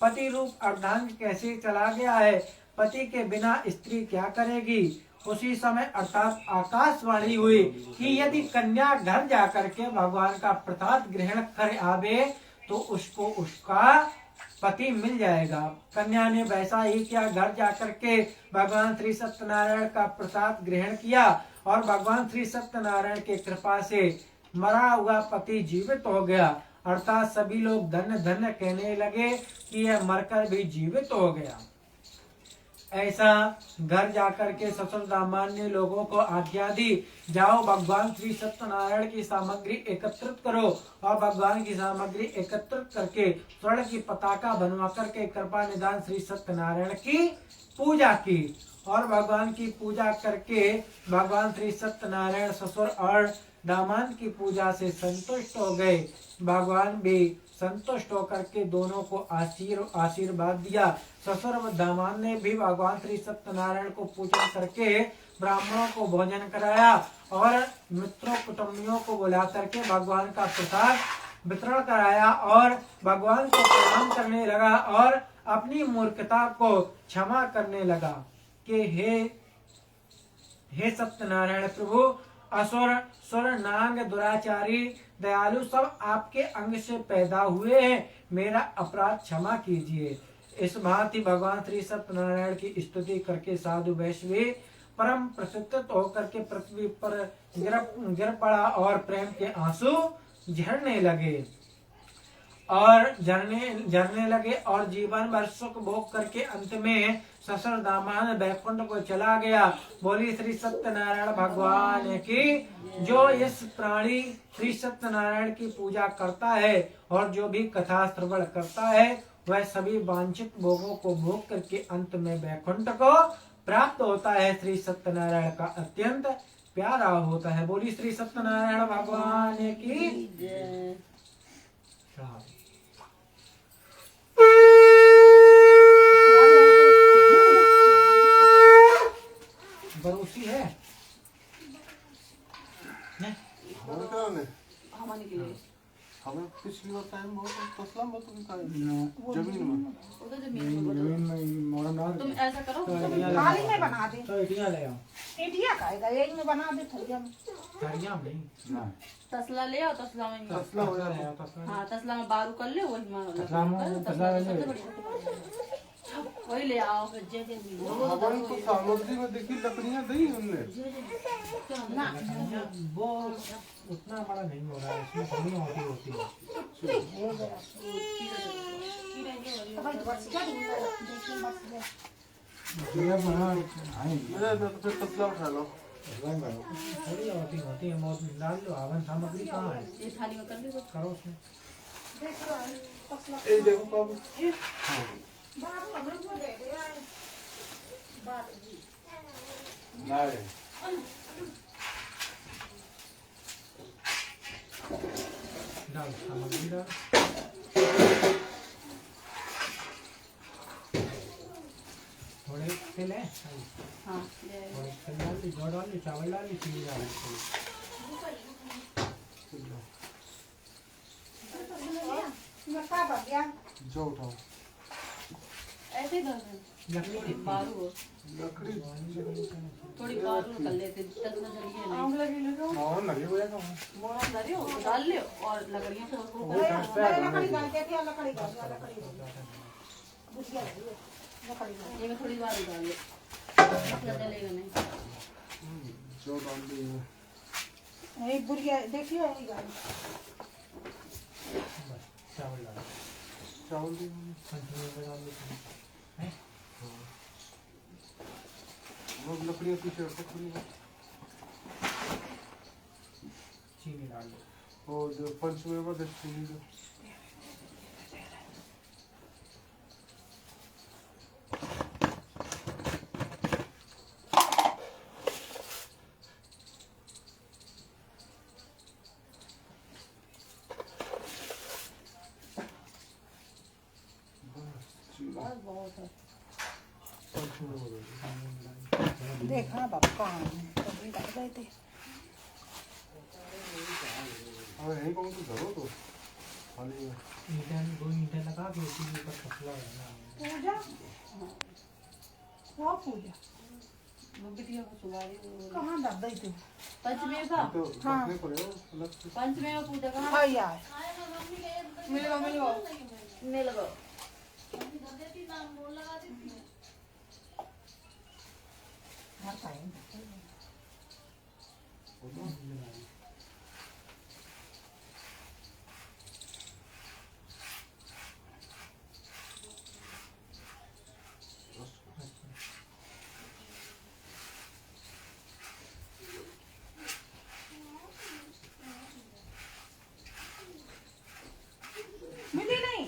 पति रूप अर्धांग कैसे चला गया है, पति के बिना स्त्री क्या करेगी? उसी समय अर्थात आकाशवाणी हुई कि यदि कन्या घर जाकर के भगवान का प्रसाद ग्रहण कर आवे तो उसको उसका पति मिल जाएगा। कन्या ने वैसा ही किया, घर जाकर के भगवान श्री सत्यनारायण का प्रसाद ग्रहण किया और भगवान श्री सत्यनारायण के कृपा से मरा हुआ पति जीवित हो गया। अर्थात सभी लोग धन्य धन्य कहने लगे कि यह मरकर भी जीवित हो गया। ऐसा घर जाकर के ससुर दामाद ने लोगों को आज्ञा दी, जाओ भगवान श्री सत्यनारायण की सामग्री एकत्रित करो। और भगवान की सामग्री एकत्रित करके स्वर्ण की पताका बनवा करके कृपा निधान श्री सत्यनारायण की पूजा की। और भगवान की पूजा करके भगवान श्री सत्यनारायण ससुर और दामाद की पूजा से संतुष्ट हो गए। भगवान भी संतुष्ट होकर के दोनों को आशीर्वाद दिया। ससुर व दामाद ने भी भगवान श्री सत्यनारायण को पूजन करके ब्राह्मणों को भोजन कराया और मित्रों कुटुंबियों को बुला करके भगवान का प्रसाद वितरण कराया और भगवान को प्रणाम करने लगा और अपनी मूर्खता को क्षमा करने लगा कि हे सत्यनारायण प्रभु, असुर, सुर, नाग, दुराचारी, दयालु सब आपके अंग से पैदा हुए हैं, मेरा अपराध क्षमा कीजिए। इस भांति भगवान श्री सत्यनारायण की स्तुति करके साधु वैष्णव परम प्रसुप्त होकर के पृथ्वी पर गिर पड़ा और प्रेम के आंसू झरने लगे और झरने लगे और जीवन भर सुख भोग करके अंत में ससुर दामाद बैकुंठ को चला गया। बोली श्री सत्यनारायण भगवान की। जो इस प्राणी श्री सत्यनारायण की पूजा करता है और जो भी कथा श्रवण करता है वह सभी वांछित भोगों को भोग करके अंत में बैकुंठ को प्राप्त होता है। श्री सत्यनारायण का अत्यंत प्यारा होता है। बोली श्री सत्यनारायण भगवान की। बरूसी है और क्या ने हमारे के लिए हमें पिछली बार टाइम बहुत तसला मत जमीन में वो तो जमीन में तुम ऐसा करो थाली में बना दे। तो इटिया ले आओ। इटिया खाएगा एक में बना दे थलिया में। थरिया में नहीं, तसला ले आओ, तसला में तसला हो ले जाए आओ तसला। हाँ तसला में बारू कर ले वही में तसला वही ले आओ। हमारी तो सामग्री में देखी लकड़ियां दी हमने वो उतना बड़ा नहीं हो रहा है, इसमें थोड़ी मोटी होती है। तो भाई बस क्या ढूंढ रहा है? देखिए बस ये। ये बना मेरे तो फिर तसला उठा लो थोड़ी होती है। बहुत डाल दो। हवन सामग्री कहाँ है? ये थाली में कर दे करो उसमें। देखो तसला ए देखो बाबू बाहर हमने को दे दिया है। बात जी नहीं डाल सामग्री डाल। थोड़े तेल है, हाँ ले थोड़े तेल डाल दी, जो डाल दी, चावल डाल दी, चीनी डाल दी। मक्का बन गया। जो उठाओ ऐसे ही कर लकड़ी बारू हो लकड़ी थोड़ी बारू कर लेते तसला जल्दी है आंवला भी ले लो। और लगी हो जाएगा मोड़ा डालियो डाल लियो और लकड़ियाँ को मैंने लकड़ी डाल के दिया, लकड़ी डाल दिया, लकड़ी डाल दिया। बुझिया लगी है, लकड़ी डाल दिया। ये में थोड़ी बारू डाल ले तसला जलेगा नहीं। जो डाल दी एक बुढ़िया देखियो यही गाड़ी। चावल डाल। चावल दी पंचमी में डाल दी हैं? वो लकड़ियां पीछे रखो थोड़ी चीनी डाल दो। और जो पंचमेवा में देखी जो बहुत है देखा बाबा कहाँ है? कभी डाल गए थे। अरे यहीं कौन तो धरो तो खाली दो ईंटें लगा के उसी के ऊपर खपला है पूजा वो पूजा वो बिटिया को सुबारी कहाँ डाल गई थी? पंचमेवा तो हाँ। रखने पड़ेगा अलग से पंचमेवा पूजा कहाँ हाँ यार मिलेगा नहीं लगाओ हाँ टाइम मिली नहीं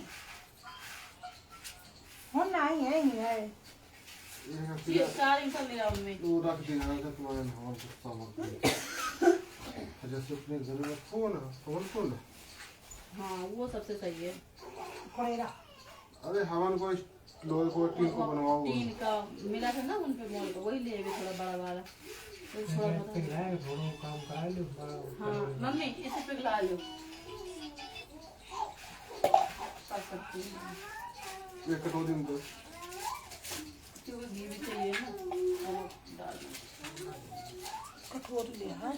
हम नहीं है ही है। ये सारी सब ले आओ में वो रख देना था तुम्हारे हवा से सामग्री जैसे अपने जरूरत हो ना हवन को ना हाँ वो सबसे सही है कोयरा अरे हवन को लोहे को टीन को बनवाओ टीन का मिला था ना उन पे मोल का वही ले भी थोड़ा बड़ा वाला तो थोड़ा बहुत पिघलाए थोड़ा काम करा लो हाँ मम्मी इसे पिघला लो कर सकती हूँ एक कटोरी में दो क्योंकि घी भी चाहिए ना नमक डालना कटोरी ले है।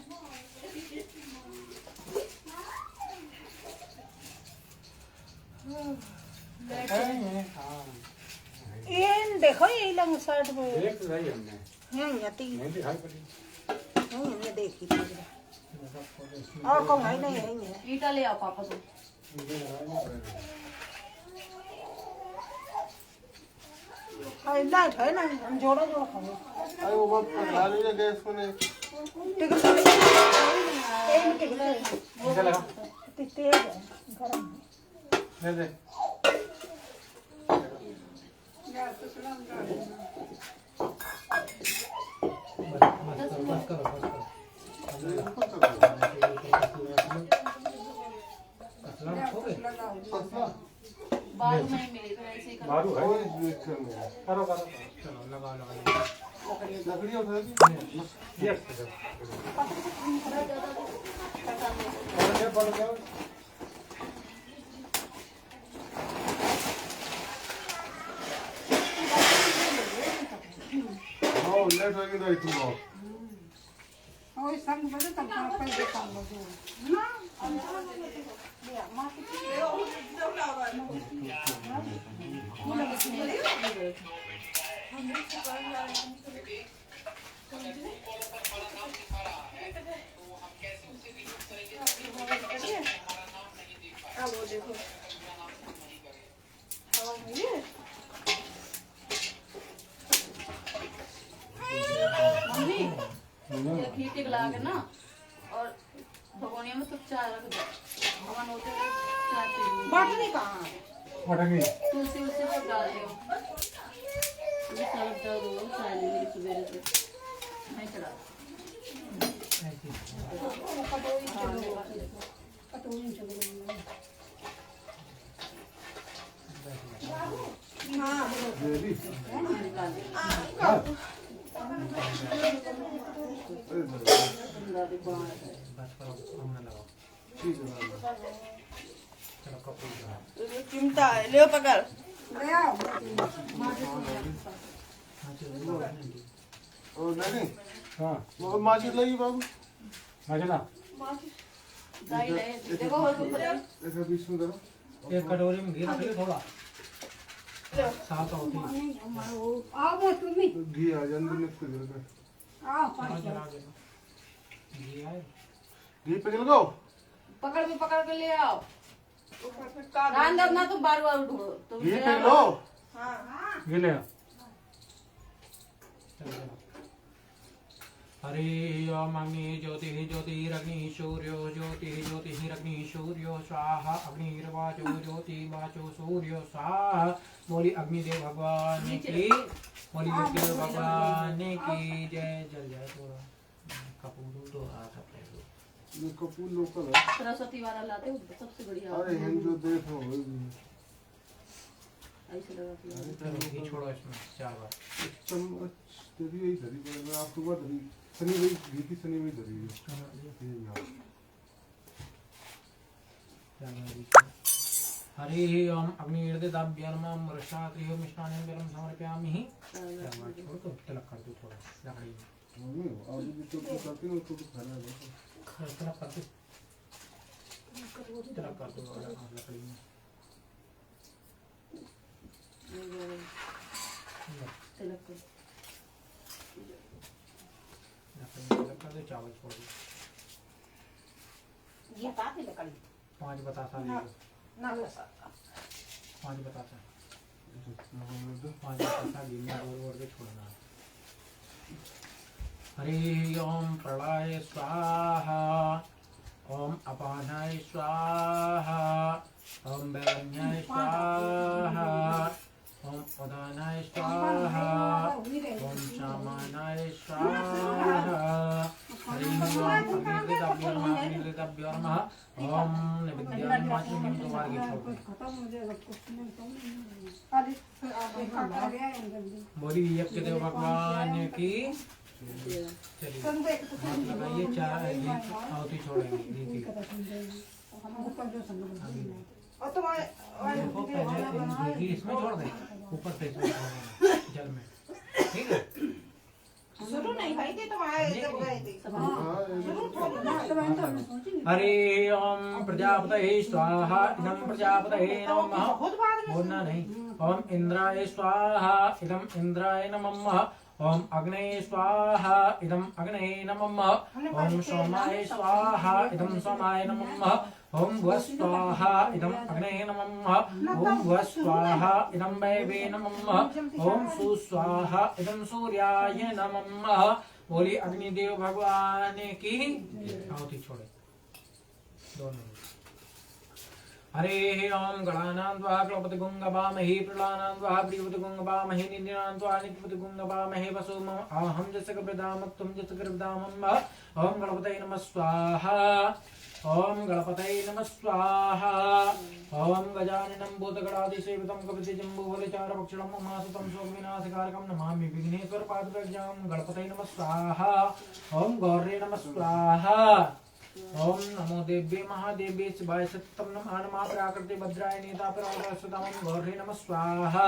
इन देखो ये लंग साइड में देख रही हमने यही है तीन नहीं दिखाई पड़ी यही है देखी थी और कौन है नहीं यही है ईटा ले आओ पापा को। मुझे लगाया नहीं पड़ेगा लाइट है ना हम जोड़ो जोड़ खाओ अरे वो बात पकड़ा लीजिए गैस को नहीं टिकट इसे लगा तेज है गरम ले दे बस करो बालू नहीं मिले तो ऐसे ही करो। बारू है करो करो चलो लगा लकड़ी उठा दी ये बढ़ गया हाँ लेट हो गई तो इतना ओए संग बजे तक पर देखा लो ना वो देखो मम्मी ये घी टिक ला के ना और भगोनिया में तो चाय रख दो। हवन होते हुए चाय पी लूंगी। बाटली कहाँ फटक गई तुलसी उलसी सब डाल दियो। ये सब डाल दो चाय ले मेरी सवेरे से नहीं चढ़ा। हाँ रेडी बस करो हमने लगाओ ठीक है चलो कपूर चिमटा है ले पकड़। ले आओ और नहीं हाँ वो माचिस लगी बाबू मजेला दाई ले देखो और ऊपर ऐसा बीच में करो एक कटोरी में घी रख ले थोड़ा साफ होती आओ वो तुम्ही घी आ जाए अंदर मिक्स कर दे आओ हाँ, जला देना घी आए घी पे चल गो पकड़ के ले आओ। रान दब ना तुम बार बार ढूंढो तुम घी ले पे आओ। लो घी ले आओ। चलो, चलो। हरि ओम अग्नि ज्योति ज्योतिरग्नि सूर्यो ज्योति ज्योतिरग्नि सूर्यो स्वाहा अग्निर्वाचो ज्योति वाचो सूर्यो स्वाहा। बोली अग्निदेव भगवान की बोली विष्णु भगवान की जय। जल जाए थोड़ा कपूर तो आ सकते ये कपूर लोकल है सरस्वती वाला लाते हो तो सबसे बढ़िया। अरे हम जो देखो ऐसे लगा के हैं। घी छोड़ो इसमें 4 बार। चम्मच तेरी यही धरी पर मैं आपको बात धरी सनी वही घी की सनी वही धरी है ये यहाँ हरि ओम अग्निर्ददाभ्यर्मं वृषात्रियो मिष्टान्नं जलं समर्पयामि। 4 बार छोड़ दो तिलक कर दो थोड़ा लकड़ी में मम्मी आप जो तो करती हो तो खाना है तिलक कर दो तिलक कर दो लकड़ी में तिलक को तिलक कर दो। चावल छोड़ दो ये बात है लकड़ी 5 बतासा दे दो ना 5 बतासा 5 बतासा घी में और के छोड़ना। हरि ओम प्रलय स्वाहा ओम अपानाय स्वाहा ओम वैरण्याय स्वाहा ओम उदानाय स्वाहा ओम शामानाय स्वाहा। हरि ओम अग्निर्ददाभ्यो नमः ओम नैवेद्यं माचिं 2 बार के छोड़। खत्म हो जाएगा कुछ नहीं कम अरे देखा कर गया जल्दी बोली यज्ञदेव भगवान की चलिए हाथ लगाइए 4 आहुति छोड़ेंगे घी की। हम ऊपर जो समझ और देखो पहले घी इसमें छोड़ दें ऊपर से इसमें छोड़ देना जल में ठीक है। शुरू नहीं भाई थे तो आए जब गए थे शुरू थोड़ी ना तो मैं तो सोची नहीं हरि ओम प्रजापतये स्वाहा इदं प्रजापतये नमः। बहुत बाद में बोलना नहीं। ओम इंद्राय स्वाहा इदं इंद्राय नमः। ओम अग्नये स्वाहा इदम अग्नये नमः ओम सोमाय स्वाहा इदम सोमाय नमः ओम स्वाहा इदम अग्नये नमः ओम स्वाहा इदम वैवे नमः ओम सुस्वाहा इदम सूर्याय नमः। बोली अग्निदेव भगवान की आहुति छोड़े दोनों। हरे ओम गणानां द्वा क्लपति गुंगवामहि प्रलानां द्वा प्रियपति गुंगवामहि निन्दिनां द्वा नित्यपति गुंगवामहि वसु मम आहं जसक प्रदाम तुम जसक प्रदामम। ओम गणपतये नमः स्वाहा ओम गणपतये नमः स्वाहा ओम गजाननं भूतगणाधिसेवितं कपिते जम्बूफलचारभक्षणं उमासुतं शोकविनाशकारकं नमामि विघ्नेश्वर पादप्रज्ञां। गणपतये नमः स्वाहा ओम गौर्ये नमः स्वाहा ओम नमो देव्ये महादेव्ये शिवाय सत्यम नमः नमा प्राकृति भद्राय नेता प्रवरसुतम गौरी नमः स्वाहा।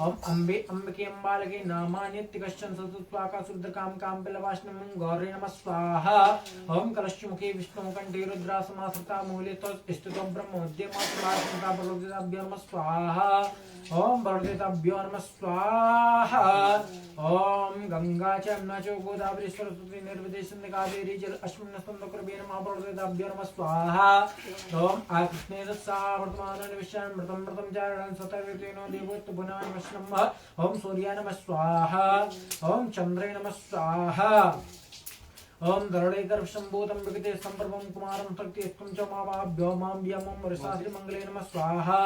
ओम अम्बे अम्बिके अम्बालके नामानि कश्चन सतुत्वाका शुद्धकाम काम बिलवाष्णम गौरी नमः स्वाहा। ओम कलशमुखे विष्णु कंठे रुद्रासमासृता मूले तो स्थितो ब्रह्मोद्यमासुता प्रलोकिताभ्यो नमः स्वाहा। ओम वरदेताभ्यो नमः स्वाहा। ओम गंगा च यमुना च गोदावरी सरस्वती नर्मदे सिंधु कावेरी जल अस्मिन् स्तंभकृभ्यो नमः वरदेताभ्यो नमः स्वाहा। ओम आकृष्णेन सह वर्तमानं विश्वान् मृतं मृतं चारणं सतवेतेनो देवोत्त पुनान् वश्नमः। ओम सूर्याय नमः स्वाहा ओम चंद्राय नमः स्वाहा। ओम धरणेकर शंभूतं विगते संप्रभं कुमारं शक्तिस्तं च मावाभ्यो मां व्यमं वरसाश्री मंगले नमः स्वाहा।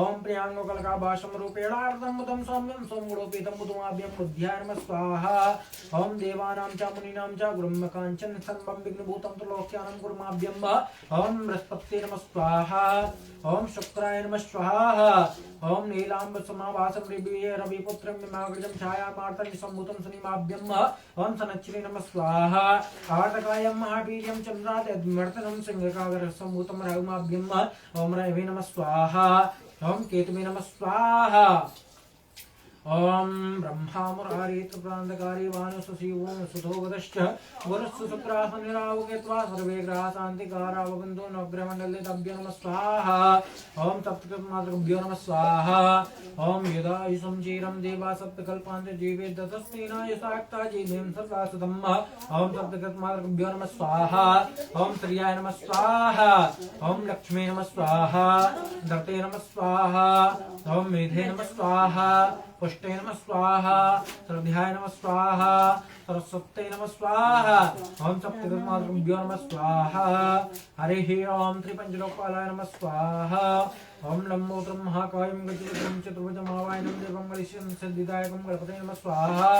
ओम प्रियांगो कलकाभाषं रूपेणार्धं मुदं सौम्यं सोमगुणोपेतं मुदुमाभ्यं बुद्ध्याय नमः स्वाहा। ओम देवानां च मुनीनां च गुरुं काञ्चन सर्वं विघ्नभूतं त्रिलोक्यानां गुरुमाभ्यं। ओम बृहस्पतये नमः स्वाहा ओम शुक्राय नमः स्वाहा। ओम नीलांब समावासं रविपुत्रं विमाग्रजं छायामार्तं सम्भूतं शनिमाभ्यं। ओम सनच्चिरे नमः स्वाहा आर्तकायं महावीर्यं चन्द्रादयद्मर्तनं सिंहकागर सम्भूतं रघुमाभ्यं। ओम रवे नमः स्वाहा ओम केतवे नमः स्वाहा। ओम ब्रह्मा मुरारी त्रिप्रांतकारी वानुसुसीवो सुधोगदश्च गुरुस्सु शुक्रासनिरावकेत्वा सर्वे ग्रहा शान्तिकारावबन्धो नवग्रहमण्डले तभ्यो नमः स्वाहा। ओम सप्तकृतमातृभ्यो नमः स्वाहा। ओम यदायुषं चीरं देवा सप्तकल्पान्त जीवे दतस्तेनायुषाक्ता जीवेम सर्वासुतम्। ओम सप्तकृतमातृभ्यो नमः स्वाहा। ओम श्रियाय नमः स्वाहा। ओम लक्ष्मी नमः स्वाहा। धरते नमः स्वाहा। ओम मेधे नमः स्वाहा। पुष्टे नमः स्वाहा। श्रद्धाय नमः स्वाहा। सरस्वत्यै नमः स्वाहा। ओम सप्तकृतमातृभ्यो नमः स्वाहा। हरिः ओम त्रिपञ्चलोकपालाय नमः स्वाहा। ओम लंबोदरं महाकायं गजवक्त्रं चतुर्भुजमावाहनं देवं गणेशं सिद्धिदायकं गणपतये नमः स्वाहा।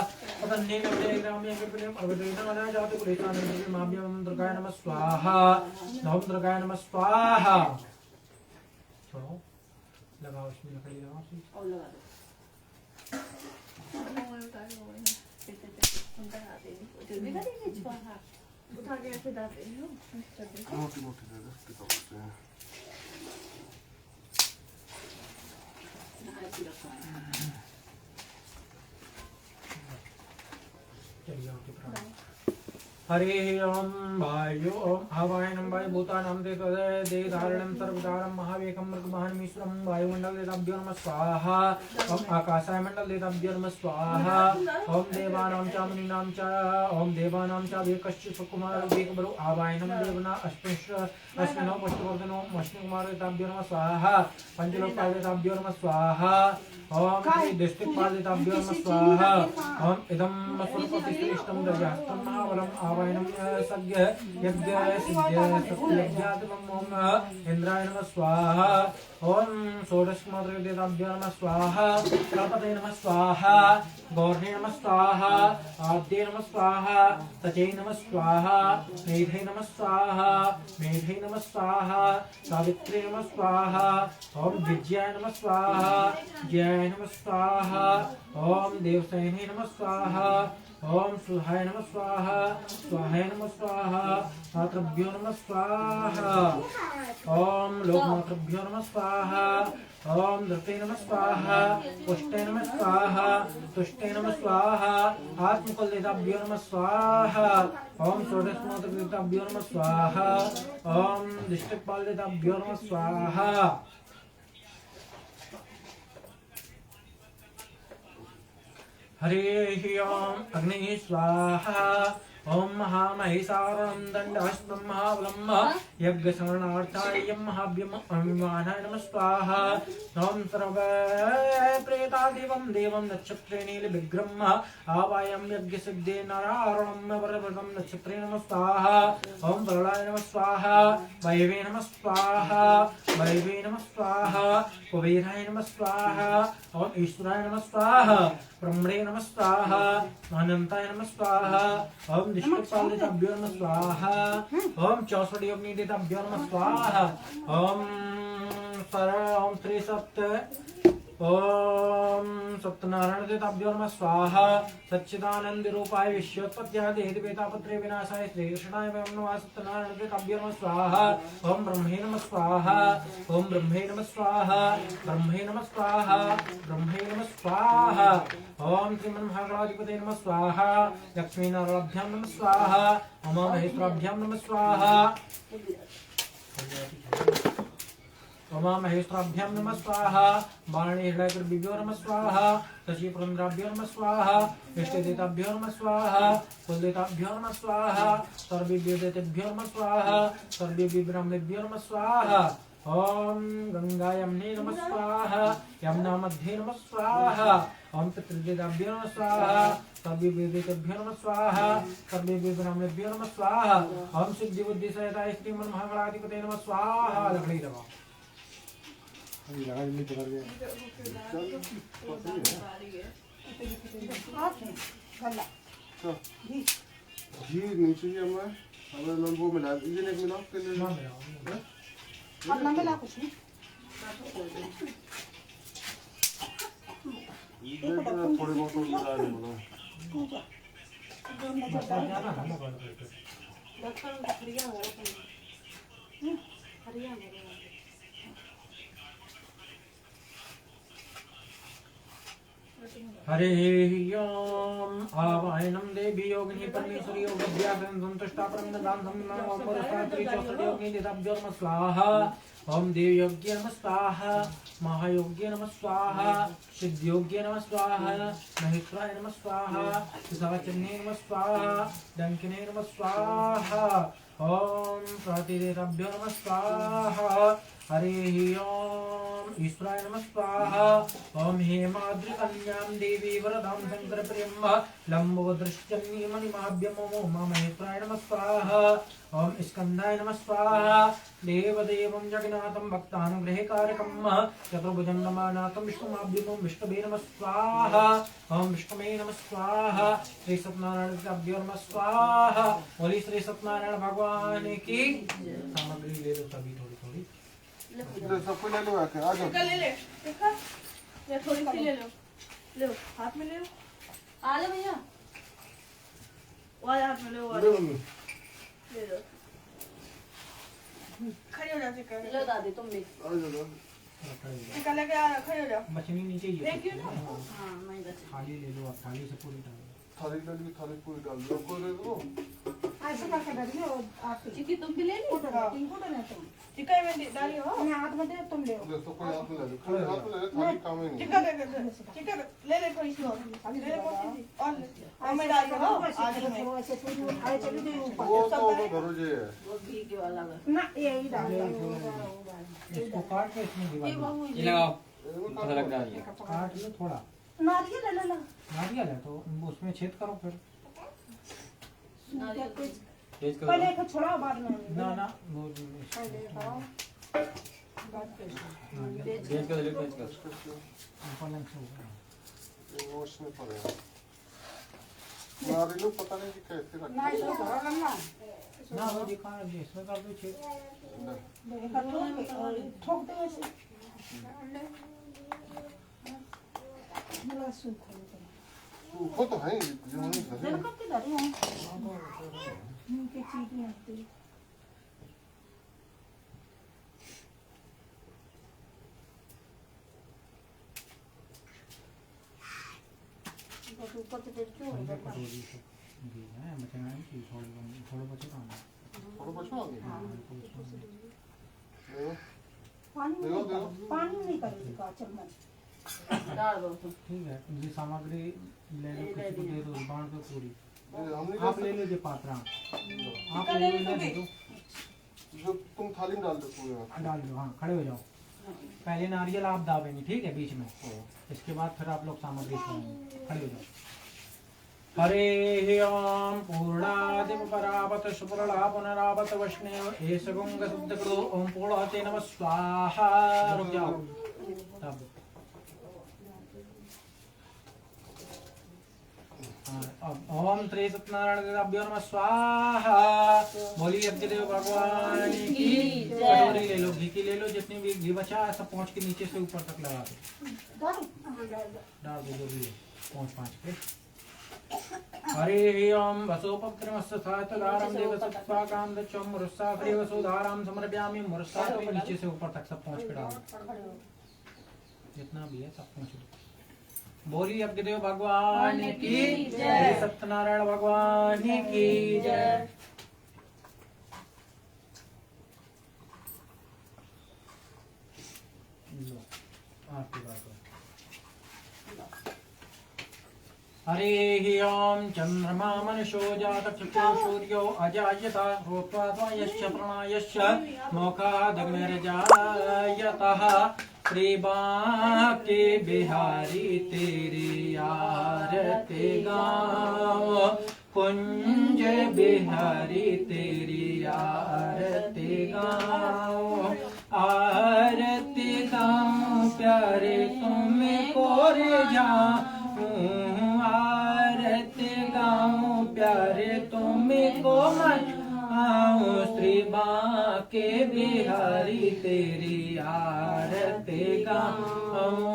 पतन्नेन विजयग्राम्यं विपुलं पर्वतेन वनाजातु कुलेशानं माभ्यं दुर्गाय नमः स्वाहा। ओम दुर्गाय नमः स्वाहा। छोड़ो लगाओ इसमें लकड़ी लगाओ और लगा दो उठा के ऐसे डालते हैं मोटी मोटी दे दे कितना होते हैं। हरे ओम वायु ओम हवायनं वायुभूतानां दे धारणं सर्वधारं महावेगं मृगवाहनमीश्वरं वायुमण्डल देताभ्यो नमः स्वाहा। ओम आकाशाय मण्डल देताभ्यो नमः स्वाहा। ओम देवानां च मुनीनां च ओम देवानां च वेकश्च सुकुमार वेकबरु आवायनं देवना अश्विनो पुष्टवर्धनो अश्विकुमार देताभ्यो नमः स्वाहा। पंचलोकपाल देताभ्यो नमः स्वाहा। ओम दिष्टिपाल देताभ्यो नमः स्वाहा। ओम इदं स्वरूपतिष्ठं दयास्तं महाबलं आवायनं सज्ञ यज्ञ सिद्ध सत्यज्ञातमं ओम इंद्राय नमः स्वाहा। ओम षोडशमात्र देताभ्यो नमः स्वाहा। गणपतये नमः स्वाहा। गौर्ये नमः स्वाहा। आद्ये नमः स्वाहा। तचे नमः स्वाहा। मेधे नमः स्वाहा। मेधे नमः स्वाहा। सावित्रे नमः स्वाहा। ओम विजयाय नमः स्वाहा। जयाय नमः स्वाहा। ओम देवसेने नमः स्वाहा। ओम सुहाय नमः स्वाहा। स्वाहाय नमः स्वाहा। मातृभ्यो नमः स्वाहा। ओम लोकमातृभ्यो नमः स्वाहा। ओम धृते नमः स्वाहा। पुष्टे नमः स्वाहा। तुष्टे नमः स्वाहा। आत्मकुलदेताभ्यो नमः स्वाहा। ओम षोडशमातृदेताभ्यो नमः स्वाहा। ओम दिष्टिपालदेताभ्यो नमः स्वाहा। हरिः ओम अग्निः स्वाहा ओम महामहिषासुरं दण्डहस्तब्रह्माबलं यज्ञसमरणार्थाय यं महाभ्यम् अभिमानाय नमः स्वाहा ओम सर्वप्रेतादिवं देवं नक्षत्रे नीलविग्रहम् आवायं यज्ञसिद्धे नरारुणं वरवरं नक्षत्रे नमः स्वाहा ओम वरुणाय नमः स्वाहा वैवे नमः स्वाहा वैवे नमः स्वाहा कुबेराय नमः स्वाहा ओम ईश्वराय नमः स्वाहा ब्रह्मणे नमः स्वाहा अनंताय नमः स्वाहा ओम दिष्टपालिताभ्यो नमः स्वाहा ओम 64 योगिनीदेताभ्यो नमः स्वाहा ओम श्री सप्त ओम सत्यनारायण देवताभ्यो नमः स्वाहा सच्चिदानंद रूपाय विश्वोत्पत्त्यादि हेतु वेतापत्रे विनाशाय श्री कृष्णाय वयं नमः सत्यनारायण देवताभ्यो नमः स्वाहा ओम ब्रह्मे नमः स्वाहा ओम ब्रह्मे नमः स्वाहा ब्रह्मे नमः स्वाहा ब्रह्मे नमः स्वाहा ओम श्रीमन्महागणाधिपते नमः स्वाहा लक्ष्मीनारायणाभ्यां नमः स्वाहा उमामहेश्वराभ्यां नमः स्वाहा उमामहेश्वराभ्यां नमः स्वाहा वाणी हृदयकृद्भ्यो नमः स्वाहा शशिपुरन्द्राभ्यो नमः स्वाहा इष्टदेवताभ्यो नमः स्वाहा कुलदेवताभ्यो नमः स्वाहा सर्वेभ्यो नमः स्वाहा सर्वेभ्यो ब्राह्मणेभ्यो नमः स्वाहा ओम गंगायमुने नमः स्वाहा यमुना मध्ये नमः स्वाहा ओम पितृदेवताभ्यो नमः स्वाहा सर्वेभ्यो नमः स्वाहा सर्वेभ्यो ब्राह्मणेभ्यो नमः स्वाहा ओम सिद्धि बुद्धि सहिताय श्रीमन्महागणाधिपते नमः स्वाहा लकड़ी दबाओ जी नीचे ही हमें हमें वो मिला दीजिए एक मिला के लिए और ना मिला कुछ नहीं ये थोड़े बहुत मिला रहे बोलो हरिः ओम आवाहनं देवी योगिनी परमेश्वरी योगभ्यां संतुष्टा परमदानं नमो परस्त्री चौसठ योगिनी देवताभ्यो नमः स्वाहा ओम देव योग्य नमः स्वाहा महायोग्य नमः स्वाहा सिद्धयोग्य नमः स्वाहा महेश्वराय नमः स्वाहा पिशाचिने नमः स्वाहा डंकिने नमः स्वाहा ओम प्रतिदेवताभ्यो नमः स्वाहा हरिः ओम ईश्वराय नमः स्वाहा ओम हेमाद्रिकन्यां देवी वरदां शंकरप्रियं लंबोदृश्चन्नीमणिमाभ्यं ओम महेश्वराय नमः स्वाहा ओम स्कंदाय नमः स्वाहा देवदेवं जगन्नाथं भक्तानुग्रहकारकं चतुर्भुजं नमानाथं विष्णुमाभ्यं विष्णवे नमः स्वाहा ओम विष्णवे नमः स्वाहा श्री सत्यनारायण देवताभ्यो नमः स्वाहा बोली श्री सत्यनारायण भगवान की सामग्री ले लो सभी थोड़ी थोड़ी सबको ले लो आके आ जाओ ले ले देखा ये थोड़ी सी ले लो लो हाथ में ले लो आ ले भैया वो हाथ में लो ले मम्मी ले लो खड़ी हो जाती कर लो दादी तुम भी आ जाओ निकल के आ खड़ी हो जाओ मछली नीचे ही है थैंक यू ना हाँ मैं इधर से थाली ले लो आप थाली से पूरी डालो थाली डाली थाली पूरी डाल दो को ले दो ऐसे करके डालिए और आप चिकी तुम भी ले ली फोटो तीन फोटो ना तुम चिकन में डाली हो मैं हाथ में दे तुम ले ले तो कोई हाथ में ले लो खाली हाथ में ले लो थाली काम ही नहीं चिकन ले ले कोई सी और ले ले और मैं डाल दो आज में ऐसे पूरी उठाए चली गई ऊपर वो तो भरोजे है वो घी के वाला ना यही डाल इसको काट के इसमें ये दिवा बाबू ये लगाओ वो पता लग रहा है काट लो थोड़ा नारियल ले लो नारियल है तो उसमें छेद करो फिर तेज कर पहले एक छोड़ा बाद में ना ना वो पहले खाओ तेज कर ले तेज कर पलंग से ऊपर वो उसमें पड़ेगा नारियल पता नहीं कि कैसे ना रखते इसको भरा लम्मा ना वो दिखा इसमें कर दो छेद ठोक दे ऐसे लहसुन वो तो है जमीन है कब के दादी हैं उनके चीज नहीं आती ऊपर से देख क्यों पंजे कटोरी से जी है मचना है कि थोड़ा बचा काम थोड़ा बचवा दे पानी नहीं करेगी का चम्मच डाल दो तुम। ठीक है, ये सामग्री ले लो, किसी को दे दो, बांट दो पूरी। हमने आप ले लीजिए पात्रा, आप ले लो, इन्हें दे दो, जो तुम थाली में डाल दो पूरे। डाल दो। हाँ, खड़े हो जाओ। पहले नारियल आप दाबेंगे, ठीक है, बीच में। इसके बाद फिर आप लोग सामग्री छुएंगे। खड़े हो जाओ। हरे ओम पूर्णादिप परावत सुपरला पुनरावत वैष्णव एष गुंग शुद्ध कृतो ओम पूर्णाते नमः स्वाहा। रुक जाओ, दाब दो। अब ओम त्रि सत्यनारायण देवाभ्यो नमः स्वाहा। बोलिए अग्निदेव भगवान की कटोरी ले लो, घी की ले लो, जितनी भी घी बचा है सब पहुंच के नीचे से ऊपर तक लगा दो, डाल दो जो भी है, पहुंच के। हरे ओम वसोपक्रमस्य सातलारं देवसत्त्वाकां दच्चं मुरुस्साग्रे वसुधारां समर्पयामि। मुरुस्साग्रे नीचे से ऊपर तक सब पहुंच के डाल दो, जितना भी है सब पहुंच दो। बोलिए अग्निदेव भगवान की जय, सत्यनारायण भगवान की जय। लो, आपकी बात है। हरे ओम चंद्रमा मनशो जात चक्षु सूर्यो अजायता रूपा त्वयश्च प्रणयश्च मोकादग्निर्जायतः। श्रीबाके बिहारी तेरी आरती गाओ, कुंज बिहारी तेरी आरती गाओ। आरती गाओ प्यारे तुम्हें कोरे जाऊं, आरती गाऊं प्यारे तुमको मनाऊं। श्री बांके बिहारी तेरी आरती गाऊं,